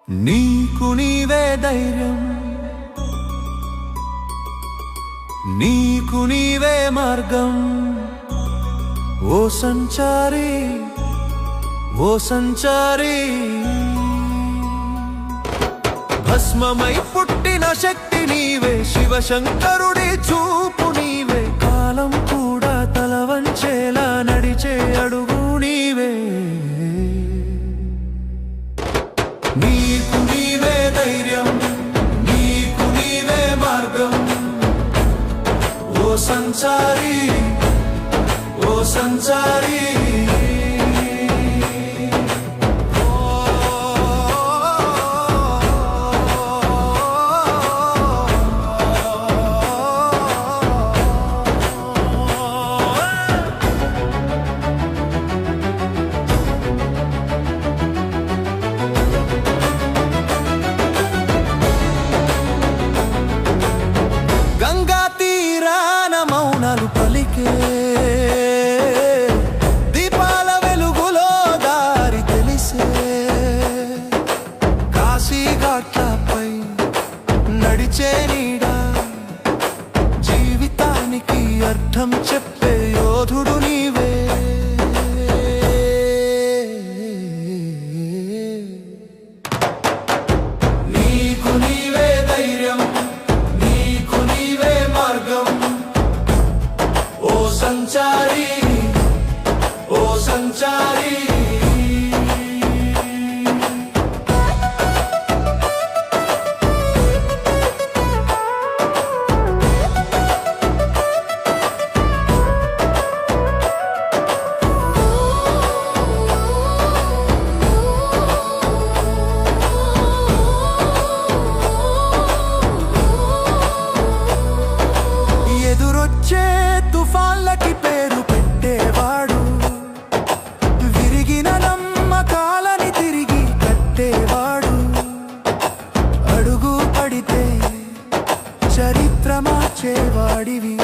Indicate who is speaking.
Speaker 1: నీకు నీవే ధైర్యం, నీకు నీవే మార్గం. ఓ సంచారి, ఓ సంచారి, భస్మమై పుట్టిన శక్తి నీవే, శివశంకరుడి చూపు నీవే. కాలం కూడా తల వంచేలా నడిచే అడుగు నీవే. నీకు నీవే ధైర్యం, నీకు నీవే మార్గం. ఓ సంచారి, ఓ సంచారి, దీపాల వెలుగులో దారి తెలిసే. కాశీఘాట్లపై నడిచే నీడా, జీవితానికి అర్థం చెప్పే యోధుడు నీవే. నీకు నీవే ధైర్యం, నీకు నీవే మార్గం. ఓ సంచారి, ఓ సంచారి, ఎదురొచ్చే తుఫాన్లకి పేరు పెట్టేవాడు, విరిగిన నమ్మకాలని తిరిగి కట్టేవాడు. అడుగు పడితే చరిత్ర మార్చేవాడివి.